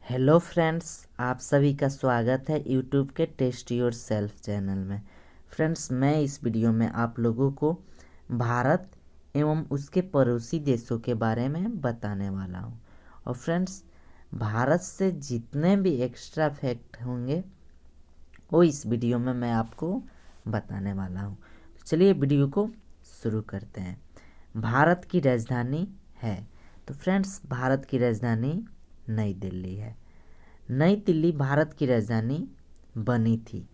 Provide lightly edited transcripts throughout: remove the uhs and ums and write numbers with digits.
Hello friends, आप सभी का स्वागत है यूट्यूब के टेस्ट योर सेल्फ चैनल में। फ्रेंड्स, मैं इस वीडियो में आप लोगों को भारत एवं उसके पड़ोसी देशों के बारे में बताने वाला हूं। और फ्रेंड्स, भारत से जितने भी एक्स्ट्रा फैक्ट होंगे वो इस वीडियो में मैं आपको बताने वाला हूं। तो चलिए वीडियो को शुरू करते हैं। भारत की राजधानी है, तो फ्रेंड्स भारत की राजधानी नई दिल्ली है। नई दिल्ली भारत की राजधानी बनी थी।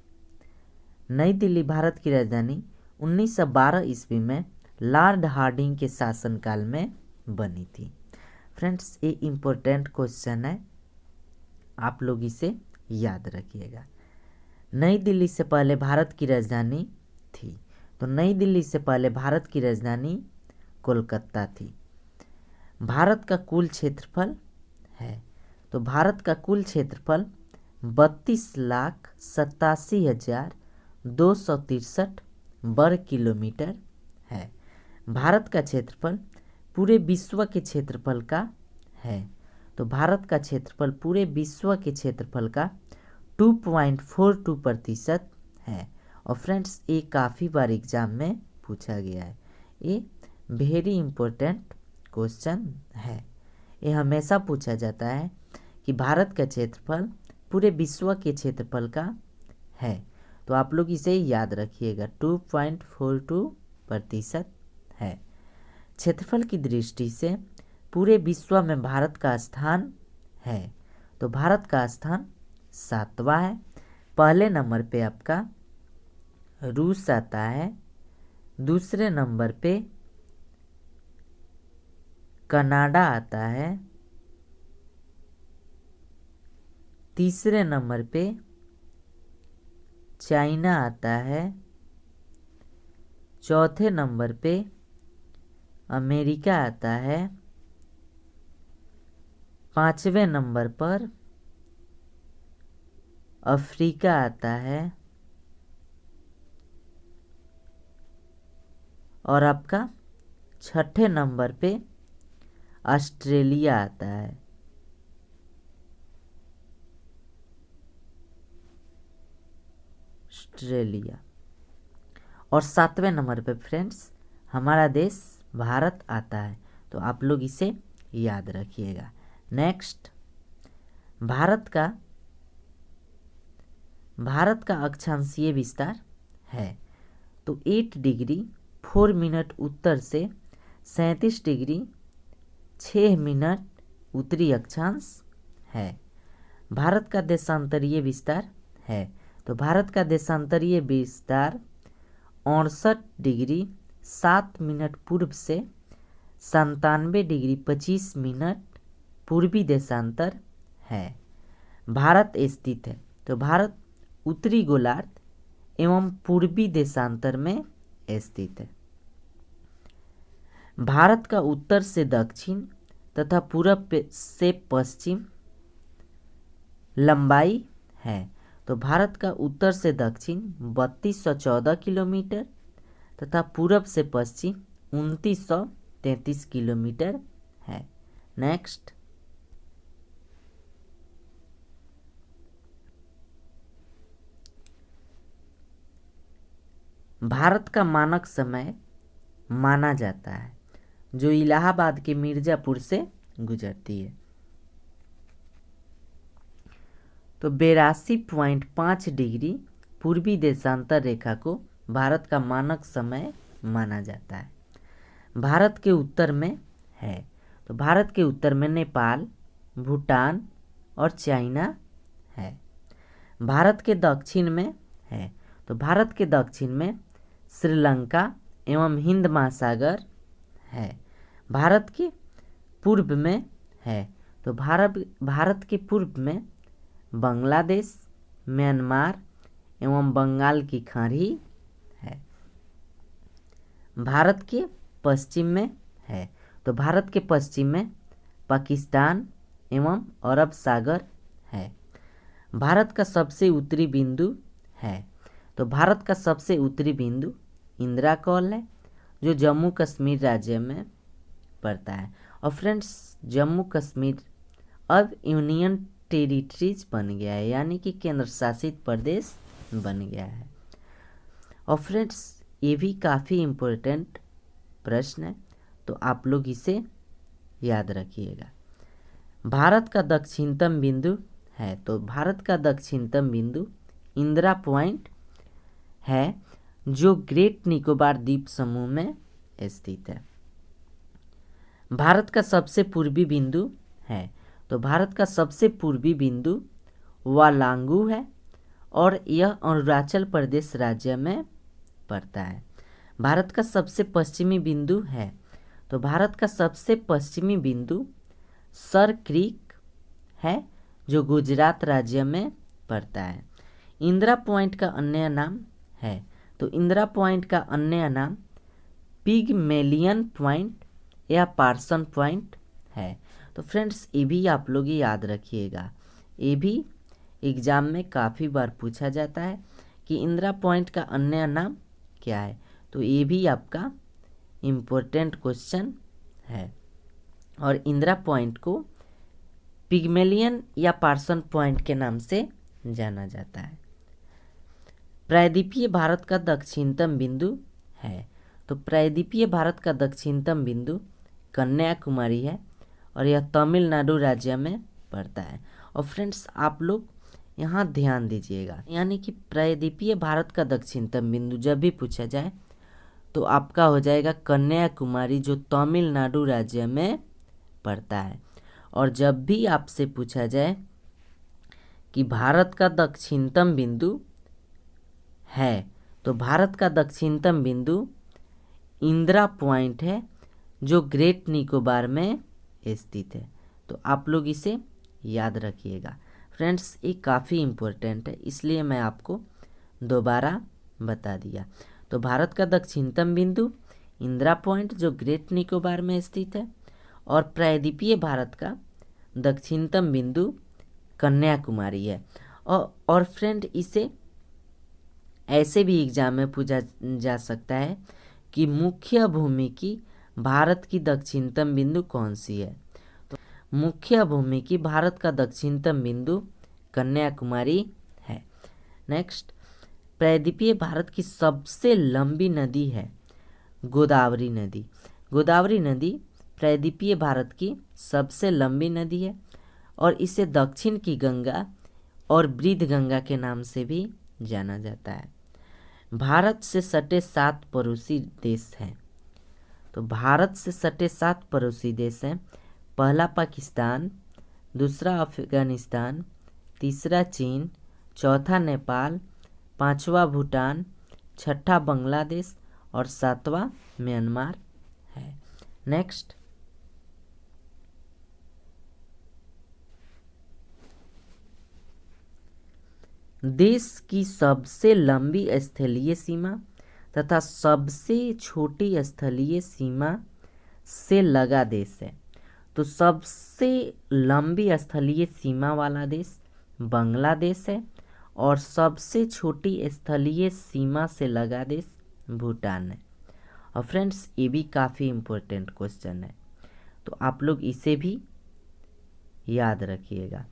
नई दिल्ली भारत की राजधानी 1912 ईस्वी में लॉर्ड हार्डिंग के शासनकाल में बनी थी। फ्रेंड्स, ये इम्पोर्टेंट क्वेश्चन है, आप लोग इसे याद रखिएगा। नई दिल्ली से पहले भारत की राजधानी थी, तो नई दिल्ली से पहले भारत की राजधानी कोलकाता थी। भारत का कुल क्षेत्रफल है, तो भारत का कुल क्षेत्रफल 32,87,263 वर्ग किलोमीटर है। भारत का क्षेत्रफल पूरे विश्व के क्षेत्रफल का है, तो भारत का क्षेत्रफल पूरे विश्व के क्षेत्रफल का 2.42% है। और फ्रेंड्स, ये काफ़ी बार एग्जाम में पूछा गया है, ये वेरी इम्पोर्टेंट क्वेश्चन है। ये हमेशा पूछा जाता है कि भारत का क्षेत्रफल पूरे विश्व के क्षेत्रफल का है, तो आप लोग इसे याद रखिएगा, 2.42% है। क्षेत्रफल की दृष्टि से पूरे विश्व में भारत का स्थान है, तो भारत का स्थान 7वां है। पहले नंबर पे आपका रूस आता है, दूसरे नंबर पे कनाडा आता है, तीसरे नंबर पे चाइना आता है, चौथे नंबर पे अमेरिका आता है, पांचवें नंबर पर अफ्रीका आता है, और आपका छठे नंबर पे ऑस्ट्रेलिया आता है। ऑस्ट्रेलिया। और 7वें नंबर पे फ्रेंड्स हमारा देश भारत आता है, तो आप लोग इसे याद रखिएगा। नेक्स्ट, भारत का अक्षांशीय विस्तार है, तो 8 डिग्री 4 मिनट उत्तर से 37 डिग्री 6 मिनट उत्तरी अक्षांश है। भारत का देशांतरीय विस्तार है, तो भारत का देशांतरीय विस्तार 68 डिग्री 7 मिनट पूर्व से 97 डिग्री 25 मिनट पूर्वी देशांतर है। भारत स्थित है, तो भारत उत्तरी गोलार्ध एवं पूर्वी देशांतर में स्थित है। भारत का उत्तर से दक्षिण तथा पूरब से पश्चिम लंबाई है, तो भारत का उत्तर से दक्षिण 3214 किलोमीटर तथा पूरब से पश्चिम 2933 किलोमीटर है। नेक्स्ट, भारत का मानक समय माना जाता है जो इलाहाबाद के मिर्जापुर से गुजरती है, तो 82.5 डिग्री पूर्वी देशांतर रेखा को भारत का मानक समय माना जाता है। भारत के उत्तर में है, तो भारत के उत्तर में नेपाल, भूटान और चाइना है। भारत के दक्षिण में है, तो भारत के दक्षिण में श्रीलंका एवं हिंद महासागर है। भारत के पूर्व में है, तो भारत के पूर्व में बांग्लादेश, म्यांमार एवं बंगाल की खाड़ी है। भारत के पश्चिम में है, तो भारत के पश्चिम में पाकिस्तान एवं अरब सागर है। भारत का सबसे उत्तरी बिंदु है, तो भारत का सबसे उत्तरी बिंदु इंदिरा कौल है जो जम्मू कश्मीर राज्य में पड़ता है। और फ्रेंड्स, जम्मू कश्मीर अब यूनियन टेरिटरीज बन गया है, यानी कि केंद्र शासित प्रदेश बन गया है। और फ्रेंड्स ये भी काफ़ी इम्पोर्टेंट प्रश्न है, तो आप लोग इसे याद रखिएगा। भारत का दक्षिणतम बिंदु है, तो भारत का दक्षिणतम बिंदु इंदिरा पॉइंट है, जो ग्रेट निकोबार द्वीप समूह में स्थित है। भारत का सबसे पूर्वी बिंदु है, तो भारत का सबसे पूर्वी बिंदु वालांगू है और यह अरुणाचल प्रदेश राज्य में पड़ता है। भारत का सबसे पश्चिमी बिंदु है, तो भारत का सबसे पश्चिमी बिंदु सर क्रीक है, जो गुजरात राज्य में पड़ता है। इंदिरा पॉइंट का अन्य नाम है, तो इंदिरा पॉइंट का अन्य नाम पिगमेलियन पॉइंट या पार्सन पॉइंट है। तो फ्रेंड्स ये भी आप लोग याद रखिएगा, ये भी एग्जाम में काफ़ी बार पूछा जाता है कि इंदिरा पॉइंट का अन्य नाम क्या है, तो ये भी आपका इम्पोर्टेंट क्वेश्चन है। और इंदिरा पॉइंट को पिगमेलियन या पार्सन पॉइंट के नाम से जाना जाता है। प्रायद्वीपीय भारत का दक्षिणतम बिंदु है, तो प्रायद्वीपीय भारत का दक्षिणतम बिंदु कन्याकुमारी है और यह तमिलनाडु राज्य में पड़ता है। और फ्रेंड्स आप लोग यहाँ ध्यान दीजिएगा, यानी कि प्रायद्वीपीय भारत का दक्षिणतम बिंदु जब भी पूछा जाए तो आपका हो जाएगा कन्याकुमारी, जो तमिलनाडु राज्य में पड़ता है। और जब भी आपसे पूछा जाए कि भारत का दक्षिणतम बिंदु है, तो भारत का दक्षिणतम बिंदु इंदिरा पॉइंट है, जो ग्रेट निकोबार में स्थित है। तो आप लोग इसे याद रखिएगा। फ्रेंड्स ये काफ़ी इम्पोर्टेंट है, इसलिए मैं आपको दोबारा बता दिया। तो भारत का दक्षिणतम बिंदु इंदिरा पॉइंट, जो ग्रेट निकोबार में स्थित है, और प्रायद्वीपीय भारत का दक्षिणतम बिंदु कन्याकुमारी है। और फ्रेंड इसे ऐसे भी एग्जाम में पूछा जा सकता है कि मुख्य भूमि की भारत की दक्षिणतम बिंदु कौन सी है। तो मुख्य भूमि की भारत का दक्षिणतम बिंदु कन्याकुमारी है। नेक्स्ट, प्रायद्वीपीय भारत की सबसे लंबी नदी है गोदावरी नदी। गोदावरी नदी प्रायद्वीपीय भारत की सबसे लंबी नदी है और इसे दक्षिण की गंगा और वृद्ध गंगा के नाम से भी जाना जाता है। भारत से सटे 7 पड़ोसी देश हैं। तो भारत से सटे 7 पड़ोसी देश हैं। पहला पाकिस्तान, दूसरा अफगानिस्तान, तीसरा चीन, चौथा नेपाल, पांचवा भूटान, छठा बांग्लादेश और सातवां म्यांमार है। नेक्स्ट, देश की सबसे लंबी स्थलीय सीमा तथा सबसे छोटी स्थलीय सीमा से लगा देश है। तो सबसे लंबी स्थलीय सीमा वाला देश बांग्लादेश है और सबसे छोटी स्थलीय सीमा से लगा देश भूटान है। और फ्रेंड्स ये भी काफ़ी इम्पोर्टेंट क्वेश्चन है, तो आप लोग इसे भी याद रखिएगा।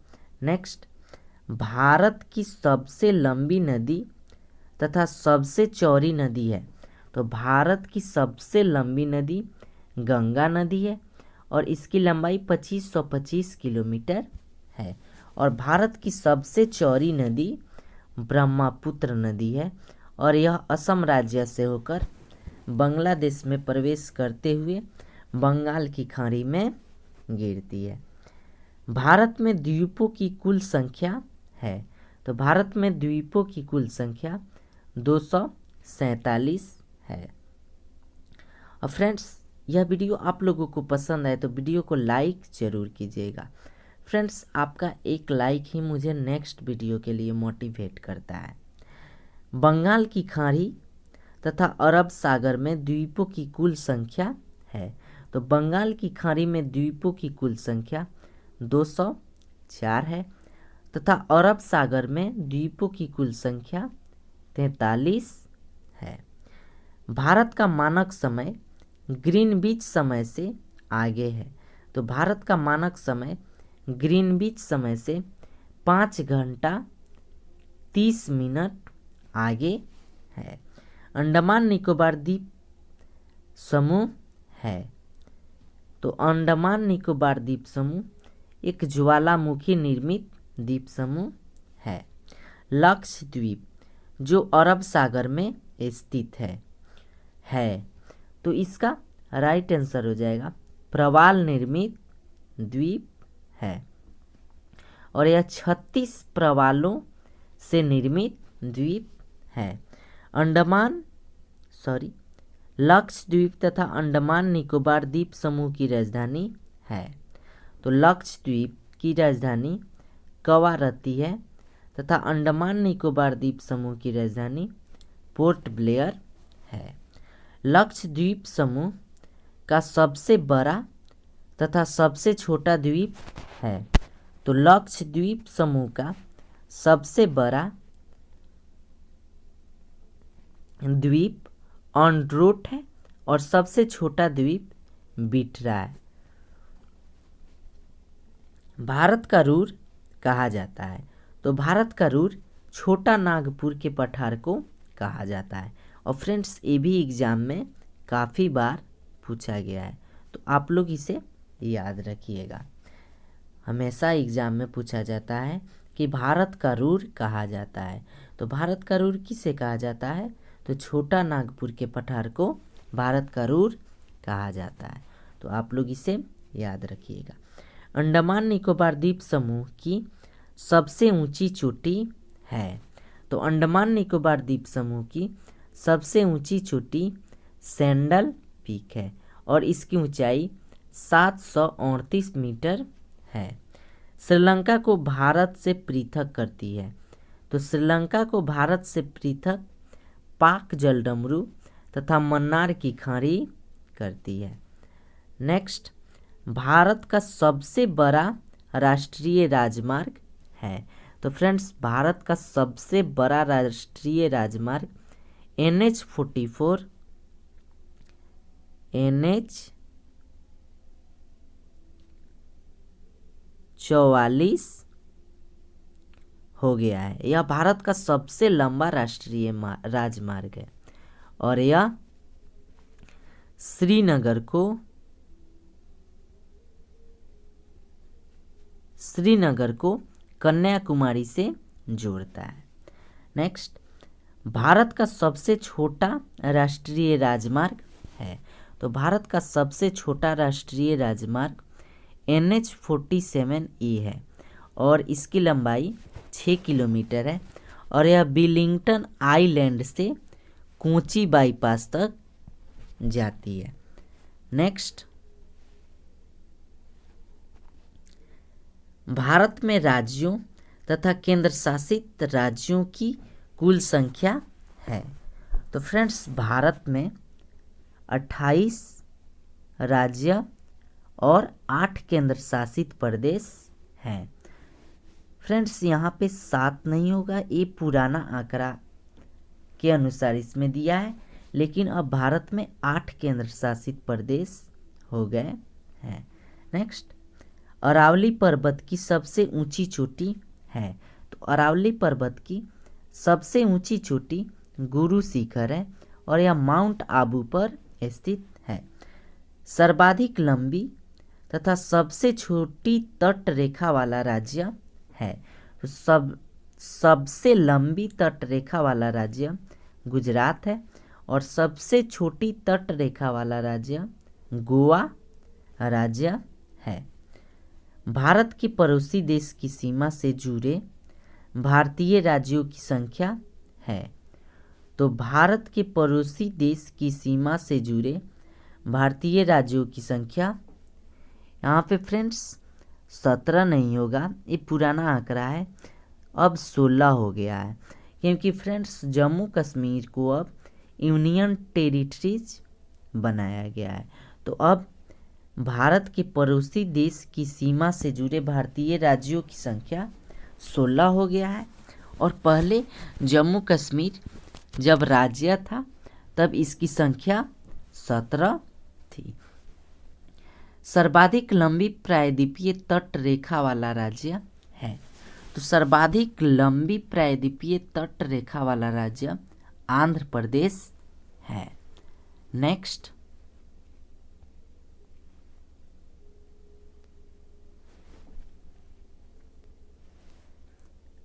नेक्स्ट, भारत की सबसे लंबी नदी तथा सबसे चौड़ी नदी है। तो भारत की सबसे लंबी नदी गंगा नदी है और इसकी लंबाई 2525 किलोमीटर है। और भारत की सबसे चौड़ी नदी ब्रह्मपुत्र नदी है और यह असम राज्य से होकर बांग्लादेश में प्रवेश करते हुए बंगाल की खाड़ी में गिरती है। भारत में द्वीपों की कुल संख्या है। तो भारत में द्वीपों की कुल संख्या 247 है। और फ्रेंड्स यह वीडियो आप लोगों को पसंद आए तो वीडियो को लाइक ज़रूर कीजिएगा। फ्रेंड्स आपका एक लाइक ही मुझे नेक्स्ट वीडियो के लिए मोटिवेट करता है। बंगाल की खाड़ी तथा अरब सागर में द्वीपों की कुल संख्या है। तो बंगाल की खाड़ी में द्वीपों की कुल संख्या 204 है तथा अरब सागर में द्वीपों की कुल संख्या 43 है। भारत का मानक समय ग्रीनविच समय से आगे है। तो भारत का मानक समय ग्रीनविच समय से 5 घंटा 30 मिनट आगे है। अंडमान निकोबार द्वीप समूह है। तो अंडमान निकोबार द्वीप समूह एक ज्वालामुखी निर्मित द्वीप समूह है। लक्षद्वीप जो अरब सागर में स्थित है। तो इसका राइट आंसर हो जाएगा प्रवाल निर्मित द्वीप है और यह 36 प्रवालों से निर्मित द्वीप है। लक्षद्वीप तथा अंडमान निकोबार द्वीप समूह की राजधानी है। तो लक्षद्वीप की राजधानी कवारत्ती है तथा अंडमान निकोबार द्वीप समूह की राजधानी पोर्ट ब्लेयर है। लक्षद्वीप समूह का सबसे बड़ा तथा सबसे छोटा द्वीप है। तो लक्षद्वीप समूह का सबसे बड़ा द्वीप ऑन्ड्रोट है और सबसे छोटा द्वीप बिटरा है। भारत का रूर कहा जाता है। तो भारत का रूर छोटा नागपुर के पठार को कहा जाता है। और फ्रेंड्स ये भी एग्जाम में काफ़ी बार पूछा गया है, तो आप लोग इसे याद रखिएगा। हमेशा एग्जाम में पूछा जाता है कि भारत का रूर कहा जाता है। तो भारत का रूर किसे कहा जाता है? तो छोटा नागपुर के पठार को भारत का रूर कहा जाता है। तो आप लोग इसे याद रखिएगा। अंडमान निकोबार द्वीप समूह की सबसे ऊंची चोटी है। तो अंडमान निकोबार द्वीप समूह की सबसे ऊंची चोटी सैंडल पीक है और इसकी ऊंचाई 738 मीटर है। श्रीलंका को भारत से पृथक करती है। तो श्रीलंका को भारत से पृथक पाक जलडमरू तथा मन्नार की खाड़ी करती है। नेक्स्ट, भारत का सबसे बड़ा राष्ट्रीय राजमार्ग है। तो फ्रेंड्स, भारत का सबसे बड़ा राष्ट्रीय राजमार्ग NH-44 NH-44 हो गया है। यह भारत का सबसे लंबा राष्ट्रीय राजमार्ग है और यह श्रीनगर को कन्याकुमारी से जोड़ता है। नेक्स्ट, भारत का सबसे छोटा राष्ट्रीय राजमार्ग है। तो भारत का सबसे छोटा राष्ट्रीय राजमार्ग NH-47E है और इसकी लंबाई 6 किलोमीटर है और यह विलिंगटन आइलैंड से कोची बाईपास तक जाती है। नेक्स्ट, भारत में राज्यों तथा केंद्र शासित राज्यों की कुल संख्या है। तो फ्रेंड्स, भारत में 28 राज्य और 8 केंद्र शासित प्रदेश हैं। फ्रेंड्स, यहाँ पे 7 नहीं होगा, ये पुराना आंकड़ा के अनुसार इसमें दिया है, लेकिन अब भारत में 8 केंद्र शासित प्रदेश हो गए हैं। नेक्स्ट, अरावली पर्वत की सबसे ऊंची चोटी है। तो अरावली पर्वत की सबसे ऊंची चोटी गुरु शिखर है और यह माउंट आबू पर स्थित है। सर्वाधिक लंबी तथा सबसे छोटी तट रेखा वाला राज्य है। तो सबसे लंबी तट रेखा वाला राज्य गुजरात है और सबसे छोटी तट रेखा वाला राज्य गोवा राज्य है। भारत के पड़ोसी देश की सीमा से जुड़े भारतीय राज्यों की संख्या है। तो भारत के पड़ोसी देश की सीमा से जुड़े भारतीय राज्यों की संख्या यहाँ पे फ्रेंड्स 17 नहीं होगा, ये पुराना आंकड़ा है, अब 16 हो गया है, क्योंकि फ्रेंड्स जम्मू कश्मीर को अब यूनियन टेरिटरीज बनाया गया है। तो अब भारत के पड़ोसी देश की सीमा से जुड़े भारतीय राज्यों की संख्या 16 हो गया है और पहले जम्मू कश्मीर जब राज्य था तब इसकी संख्या 17 थी। सर्वाधिक लंबी प्रायद्वीपीय तट रेखा वाला राज्य है। तो सर्वाधिक लंबी प्रायद्वीपीय तट रेखा वाला राज्य आंध्र प्रदेश है। नेक्स्ट,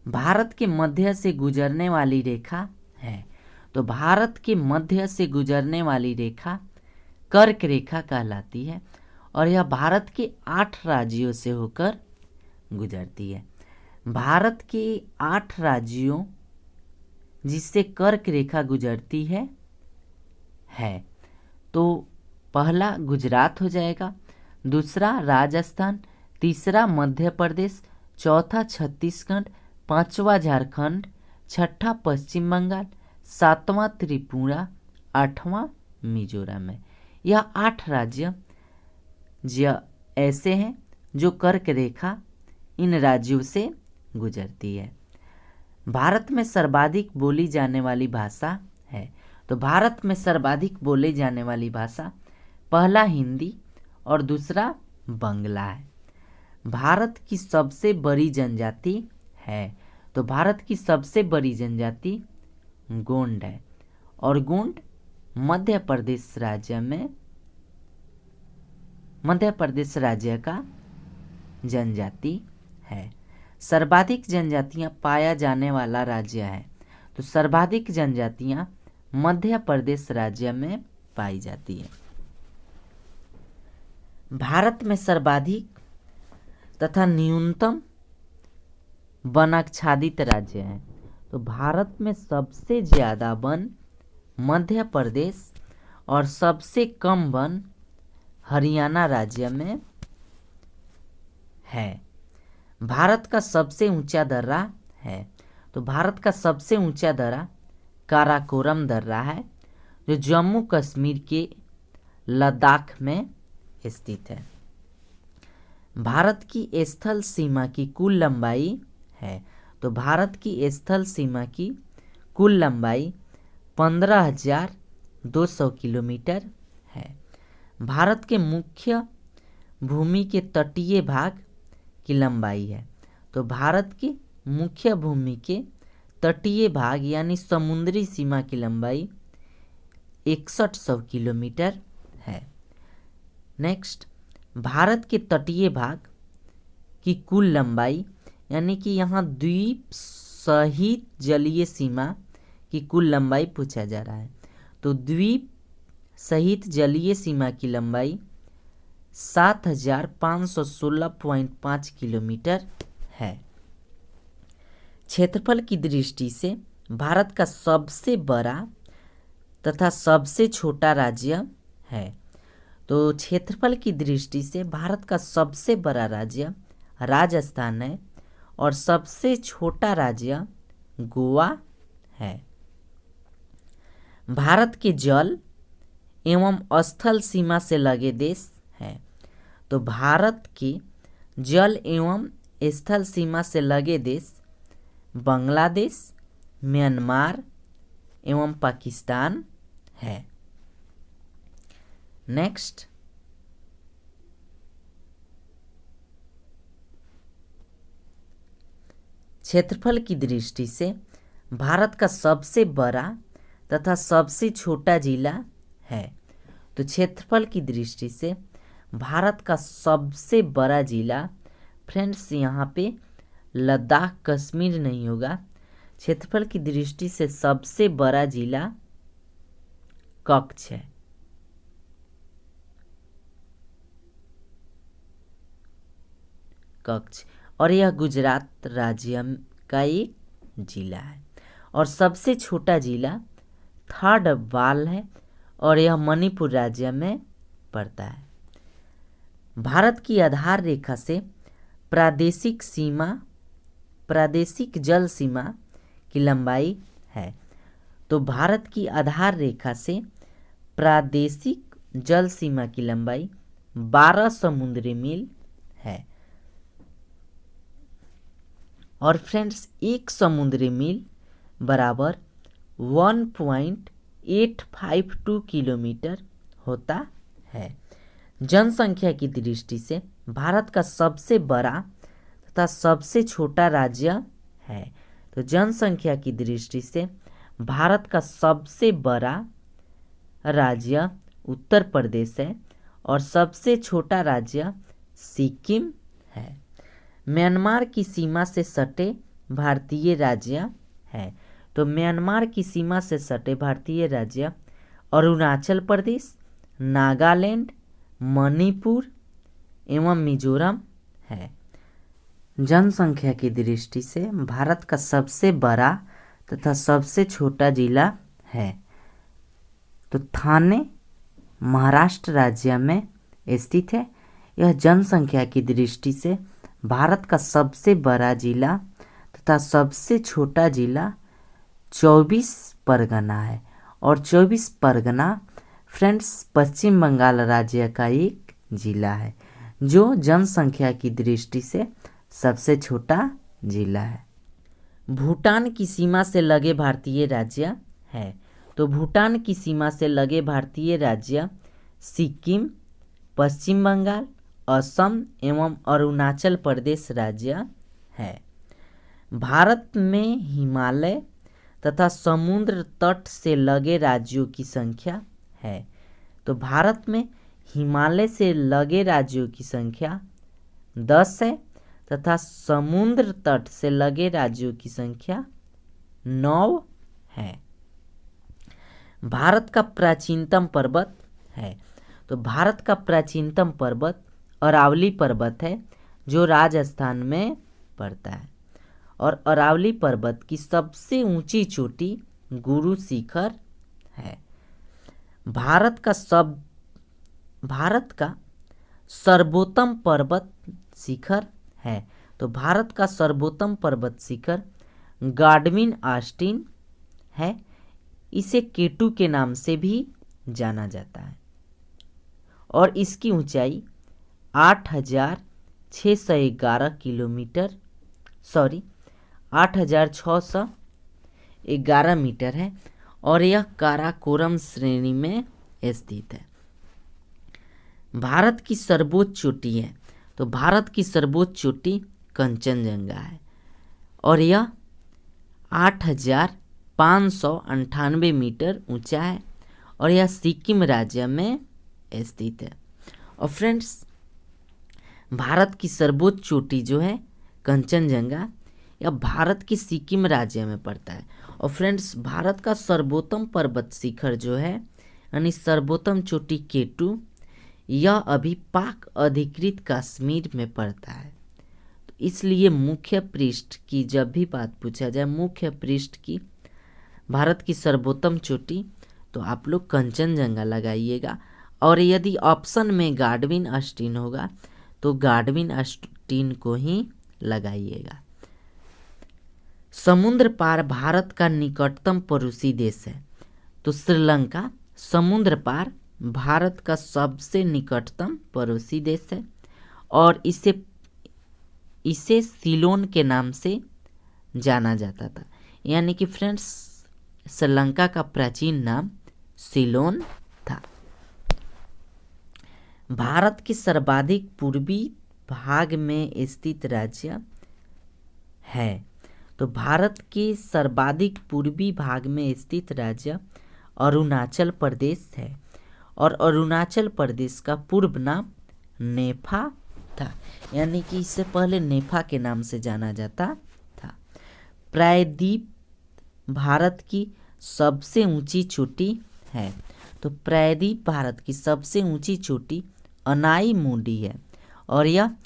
भारत के मध्य से गुजरने वाली रेखा है। तो भारत के मध्य से गुजरने वाली रेखा कर्क रेखा कहलाती है और यह भारत के 8 राज्यों से होकर गुजरती है। भारत के 8 राज्यों जिससे कर्क रेखा गुजरती है तो पहला गुजरात हो जाएगा, दूसरा राजस्थान, तीसरा मध्य प्रदेश, चौथा छत्तीसगढ़, पांचवा झारखंड, छठा पश्चिम बंगाल, सातवां त्रिपुरा, आठवां मिजोरम है। यह 8 राज्य ऐसे हैं जो कर्क रेखा इन राज्यों से गुजरती है। भारत में सर्वाधिक बोली जाने वाली भाषा है। तो भारत में सर्वाधिक बोले जाने वाली भाषा पहला हिंदी और दूसरा बंगला है। भारत की सबसे बड़ी जनजाति है। तो भारत की सबसे बड़ी जनजाति गोंड है और गोंड मध्य प्रदेश राज्य का जनजाति है। सर्वाधिक जनजातियां पाया जाने वाला राज्य है। तो सर्वाधिक जनजातियां मध्य प्रदेश राज्य में पाई जाती है। भारत में सर्वाधिक तथा न्यूनतम वन आच्छादित राज्य है। तो भारत में सबसे ज़्यादा वन मध्य प्रदेश और सबसे कम वन हरियाणा राज्य में है। भारत का सबसे ऊंचा दर्रा है। तो भारत का सबसे ऊंचा दर्रा काराकोरम दर्रा है जो जम्मू कश्मीर के लद्दाख में स्थित है। भारत की स्थल सीमा की कुल लंबाई है। तो भारत की स्थल सीमा की कुल लंबाई 15,200 किलोमीटर है। भारत के मुख्य भूमि के तटीय भाग की लंबाई है। तो भारत की मुख्य भूमि के तटीय भाग यानी समुद्री सीमा की लंबाई 6100 किलोमीटर है। नेक्स्ट, भारत के तटीय भाग की कुल लंबाई यानी कि यहाँ द्वीप सहित जलीय सीमा की कुल लंबाई पूछा जा रहा है। तो द्वीप सहित जलीय सीमा की लंबाई 7516.5 किलोमीटर है। क्षेत्रफल की दृष्टि से भारत का सबसे बड़ा तथा सबसे छोटा राज्य है। तो क्षेत्रफल की दृष्टि से भारत का सबसे बड़ा राज्य राजस्थान है और सबसे छोटा राज्य गोवा है। भारत के जल एवं स्थल सीमा से लगे देश हैं। तो भारत के जल एवं स्थल सीमा से लगे देश बांग्लादेश, म्यांमार एवं पाकिस्तान है। नेक्स्ट, क्षेत्रफल की दृष्टि से भारत का सबसे बड़ा तथा सबसे छोटा जिला है। तो क्षेत्रफल की दृष्टि से भारत का सबसे बड़ा जिला, फ्रेंड्स यहाँ पे लद्दाख कश्मीर नहीं होगा, क्षेत्रफल की दृष्टि से सबसे बड़ा जिला कच्छ है। कच्छ, और यह गुजरात राज्य का एक जिला है। और सबसे छोटा जिला थर्ड वाल है और यह मणिपुर राज्य में पड़ता है। भारत की आधार रेखा से प्रादेशिक जल सीमा की लंबाई है। तो भारत की आधार रेखा से प्रादेशिक जल सीमा की लंबाई 12 समुद्री मील है। और फ्रेंड्स, एक समुद्री मील बराबर 1.852 किलोमीटर होता है। जनसंख्या की दृष्टि से भारत का सबसे बड़ा तथा सबसे छोटा राज्य है। तो जनसंख्या की दृष्टि से भारत का सबसे बड़ा राज्य उत्तर प्रदेश है और सबसे छोटा राज्य सिक्किम है। म्यांमार की सीमा से सटे भारतीय राज्य है। तो म्यांमार की सीमा से सटे भारतीय राज्य अरुणाचल प्रदेश, नागालैंड, मणिपुर एवं मिजोरम है। जनसंख्या की दृष्टि से भारत का सबसे बड़ा तथा सबसे छोटा जिला है। तो थाने महाराष्ट्र राज्य में स्थित है। यह जनसंख्या की दृष्टि से भारत का सबसे बड़ा जिला तथा सबसे छोटा जिला 24 परगना है। और 24 परगना फ्रेंड्स पश्चिम बंगाल राज्य का एक जिला है जो जनसंख्या की दृष्टि से सबसे छोटा जिला है। भूटान की सीमा से लगे भारतीय राज्य है। तो भूटान की सीमा से लगे भारतीय राज्य सिक्किम, पश्चिम बंगाल, असम एवं अरुणाचल प्रदेश राज्य है। भारत में हिमालय तथा समुद्र तट से लगे राज्यों की संख्या है। तो भारत में हिमालय से लगे राज्यों की संख्या 10 है तथा समुद्र तट से लगे राज्यों की संख्या 9 है। भारत का प्राचीनतम पर्वत है। तो भारत का प्राचीनतम पर्वत अरावली पर्वत है जो राजस्थान में पड़ता है। और अरावली पर्वत की सबसे ऊंची चोटी गुरु शिखर है। भारत का सर्वोत्तम पर्वत शिखर है। तो भारत का सर्वोत्तम पर्वत शिखर गाडविन आस्टीन है। इसे केटू के नाम से भी जाना जाता है और इसकी ऊंचाई 8,611 मीटर है और यह काराकोरम श्रेणी में स्थित है। भारत की सर्वोच्च चोटी है। तो भारत की सर्वोच्च चोटी कंचनजंगा है और यह 8,598 मीटर ऊंचा है और यह सिक्किम राज्य में स्थित है। और फ्रेंड्स भारत की सर्वोच्च चोटी जो है कंचनजंगा यह भारत के सिक्किम राज्य में पड़ता है। और फ्रेंड्स भारत का सर्वोत्तम पर्वत शिखर जो है यानी सर्वोत्तम चोटी केटू यह अभी पाक अधिकृत कश्मीर में पड़ता है। तो इसलिए मुख्य पृष्ठ की जब भी बात पूछा जाए मुख्य पृष्ठ की भारत की सर्वोत्तम चोटी तो आप लोग कंचनजंगा लगाइएगा। और यदि ऑप्शन में गाडविन आस्टीन होगा तो गाडविन आस्टीन को ही लगाइएगा। समुद्र पार भारत का निकटतम पड़ोसी देश है। तो श्रीलंका समुद्र पार भारत का सबसे निकटतम पड़ोसी देश है और इसे सीलोन के नाम से जाना जाता था। यानी कि फ्रेंड्स श्रीलंका का प्राचीन नाम सीलोन था। भारत के सर्वाधिक पूर्वी भाग में स्थित राज्य है। तो भारत के सर्वाधिक पूर्वी भाग में स्थित राज्य अरुणाचल प्रदेश है और अरुणाचल प्रदेश का पूर्व नाम नेफा था। यानी कि इससे पहले नेफा के नाम से जाना जाता था। प्रायद्वीप भारत की सबसे ऊंची चोटी है। तो प्रायद्वीप भारत की सबसे ऊंची चोटी अनाई मुंडी है और यह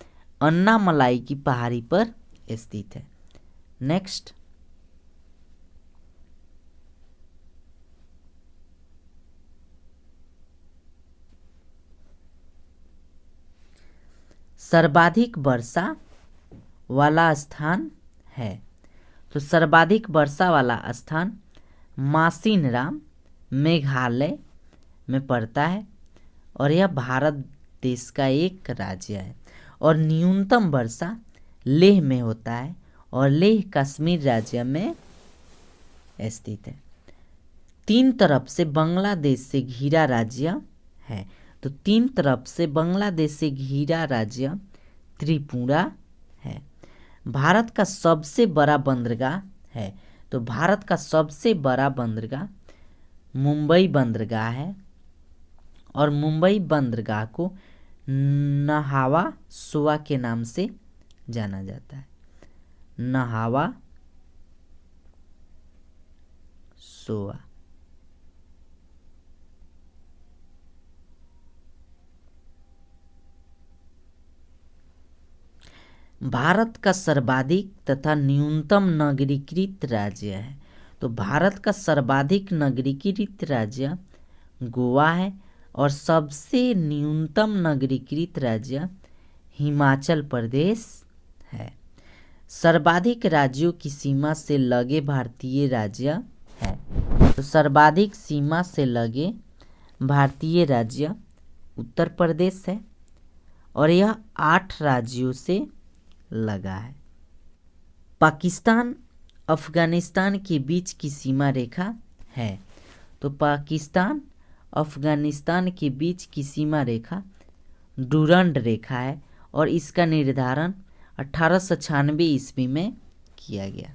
अन्नामलाई की पहाड़ी पर स्थित है। नेक्स्ट सर्वाधिक वर्षा वाला स्थान है। तो सर्वाधिक वर्षा वाला स्थान मासिनराम मेघालय में पड़ता है और यह भारत देश का एक राज्य है। और न्यूनतम वर्षा लेह में होता है और लेह कश्मीर राज्य में स्थित है। 3 तरफ से बांग्लादेश से घिरा राज्य है। तो 3 तरफ से बांग्लादेश से घिरा राज्य त्रिपुरा है। भारत का सबसे बड़ा बंदरगाह है। तो भारत का सबसे बड़ा बंदरगाह मुंबई बंदरगाह है और मुंबई बंदरगाह को नहावा सोवा के नाम से जाना जाता है। नहावा सोवा। भारत का सर्वाधिक तथा न्यूनतम नगरीकृत राज्य है। तो भारत का सर्वाधिक नगरीकृत राज्य गोवा है और सबसे न्यूनतम नगरीकृत राज्य हिमाचल प्रदेश है। सर्वाधिक राज्यों की सीमा से लगे भारतीय राज्य है। तो सर्वाधिक सीमा से लगे भारतीय राज्य उत्तर प्रदेश है और यह 8 राज्यों से लगा है। पाकिस्तान अफगानिस्तान के बीच की सीमा रेखा है। तो पाकिस्तान अफगानिस्तान के बीच की सीमा रेखा डूरंड रेखा है और इसका निर्धारण 1896 ईस्वी में किया गया।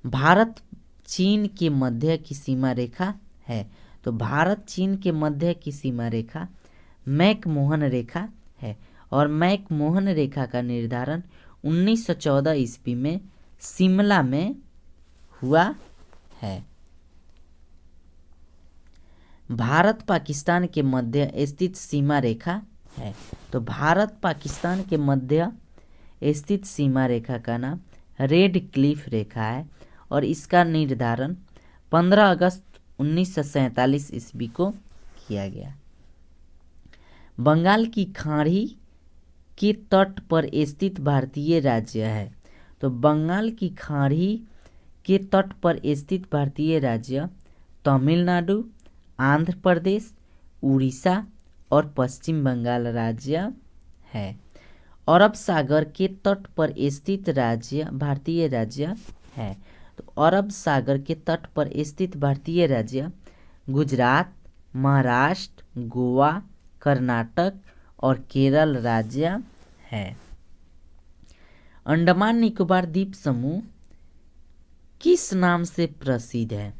भारत चीन के मध्य की सीमा रेखा है। तो भारत चीन के मध्य की सीमा रेखा मैकमोहन रेखा है और मैकमोहन रेखा का निर्धारण 1914 ईस्वी में शिमला में हुआ है। भारत पाकिस्तान के मध्य स्थित सीमा रेखा है। तो भारत पाकिस्तान के मध्य स्थित सीमा रेखा का नाम रेड क्लिफ रेखा है और इसका निर्धारण 15 अगस्त 1947 ईस्वी को किया गया। बंगाल की खाड़ी के तट पर स्थित भारतीय राज्य है। तो बंगाल की खाड़ी के तट पर स्थित भारतीय राज्य तमिलनाडु, आंध्र प्रदेश, उड़ीसा और पश्चिम बंगाल राज्य है। अरब सागर के तट पर स्थित राज्य भारतीय राज्य है। तो अरब सागर के तट पर स्थित भारतीय राज्य गुजरात, महाराष्ट्र, गोवा, कर्नाटक और केरल राज्य है। अंडमान निकोबार द्वीप समूह किस नाम से प्रसिद्ध है?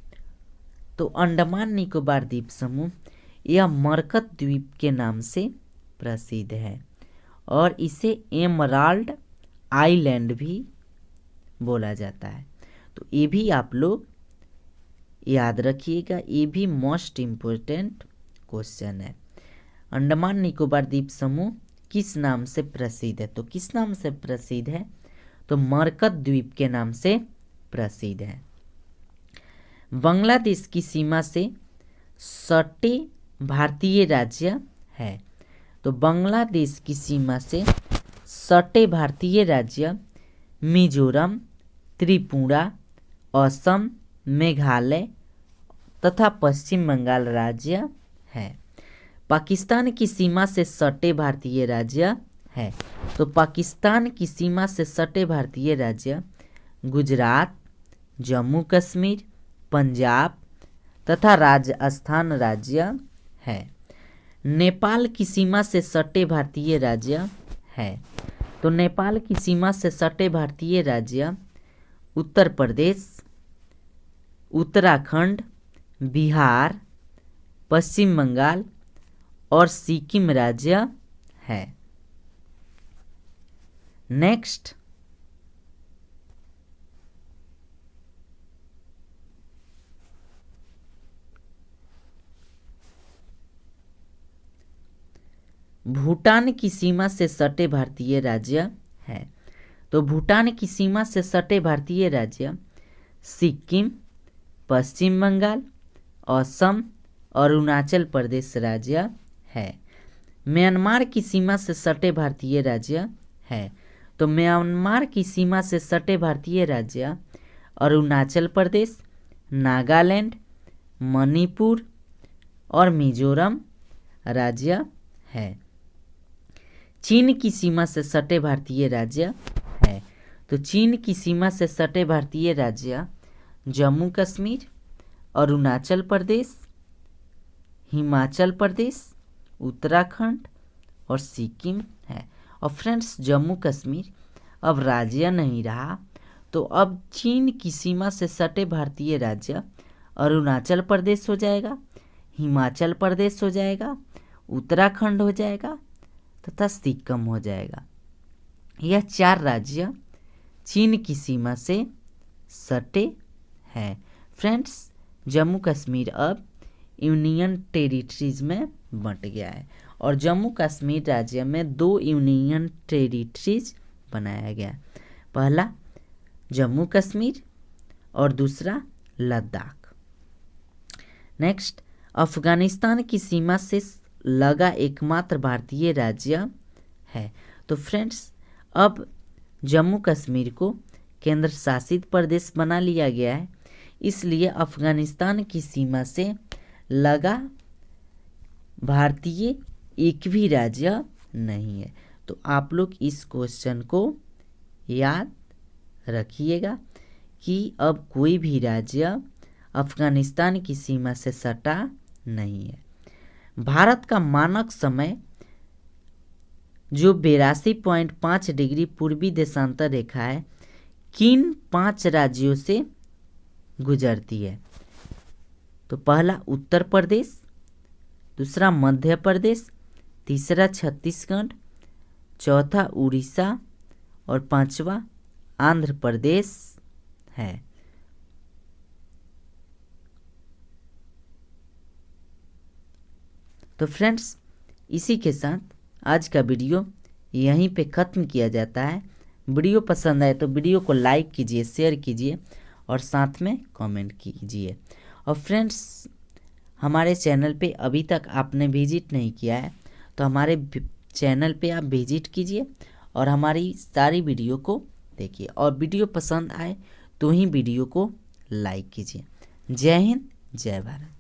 तो अंडमान निकोबार द्वीप समूह यह मरकत द्वीप के नाम से प्रसिद्ध है और इसे एमराल्ड आइलैंड भी बोला जाता है। तो ये भी आप लोग याद रखिएगा, ये भी मोस्ट इम्पोर्टेंट क्वेश्चन है। अंडमान निकोबार द्वीप समूह किस नाम से प्रसिद्ध है? तो किस नाम से प्रसिद्ध है? तो मरकत द्वीप के नाम से प्रसिद्ध है। बांग्लादेश की सीमा से सटे भारतीय राज्य है। तो बांग्लादेश की सीमा से सटे भारतीय राज्य मिजोरम, त्रिपुरा, असम, मेघालय तथा पश्चिम बंगाल राज्य है। पाकिस्तान की सीमा से सटे भारतीय राज्य है। तो पाकिस्तान की सीमा से सटे भारतीय राज्य गुजरात, जम्मू कश्मीर, पंजाब तथा राजस्थान राज्य है। नेपाल की सीमा से सटे भारतीय राज्य है। तो नेपाल की सीमा से सटे भारतीय राज्य उत्तर प्रदेश, उत्तराखंड, बिहार, पश्चिम बंगाल और सिक्किम राज्य है। नेक्स्ट, भूटान की सीमा से सटे भारतीय राज्य है। तो भूटान की सीमा से सटे भारतीय राज्य सिक्किम, पश्चिम बंगाल, असम, अरुणाचल प्रदेश राज्य है। म्यांमार की सीमा से सटे भारतीय राज्य है। तो म्यांमार की सीमा से सटे भारतीय राज्य अरुणाचल प्रदेश, नागालैंड, मणिपुर और मिजोरम राज्य है। चीन की सीमा से सटे भारतीय राज्य है। तो चीन की सीमा से सटे भारतीय राज्य जम्मू कश्मीर, अरुणाचल प्रदेश, हिमाचल प्रदेश, उत्तराखंड और सिक्किम है। और फ्रेंड्स, जम्मू कश्मीर अब राज्य नहीं रहा, तो अब चीन की सीमा से सटे भारतीय राज्य अरुणाचल प्रदेश हो जाएगा, हिमाचल प्रदेश हो जाएगा, उत्तराखंड हो जाएगा तथा सिक्किम हो जाएगा। यह 4 राज्य चीन की सीमा से सटे हैं। फ्रेंड्स, जम्मू कश्मीर अब यूनियन टेरिटरीज में बंट गया है और जम्मू कश्मीर राज्य में 2 यूनियन टेरिटरीज बनाया गया है। पहला जम्मू कश्मीर और दूसरा लद्दाख। नेक्स्ट, अफगानिस्तान की सीमा से लगा एकमात्र भारतीय राज्य है। तो फ्रेंड्स, अब जम्मू कश्मीर को केंद्र शासित प्रदेश बना लिया गया है, इसलिए अफगानिस्तान की सीमा से लगा भारतीय एक भी राज्य नहीं है। तो आप लोग इस क्वेश्चन को याद रखिएगा कि अब कोई भी राज्य अफगानिस्तान की सीमा से सटा नहीं है। भारत का मानक समय जो 82.5 डिग्री पूर्वी देशांतर रेखा है, किन 5 राज्यों से गुजरती है? तो पहला उत्तर प्रदेश, दूसरा मध्य प्रदेश, तीसरा छत्तीसगढ़, चौथा उड़ीसा और पांचवा आंध्र प्रदेश है। तो फ्रेंड्स, इसी के साथ आज का वीडियो यहीं पे ख़त्म किया जाता है। वीडियो पसंद आए तो वीडियो को लाइक कीजिए, शेयर कीजिए और साथ में कमेंट कीजिए। और फ्रेंड्स, हमारे चैनल पे अभी तक आपने विजिट नहीं किया है तो हमारे चैनल पे आप विजिट कीजिए और हमारी सारी वीडियो को देखिए और वीडियो पसंद आए तो ही वीडियो को लाइक कीजिए। जय हिंद, जय भारत।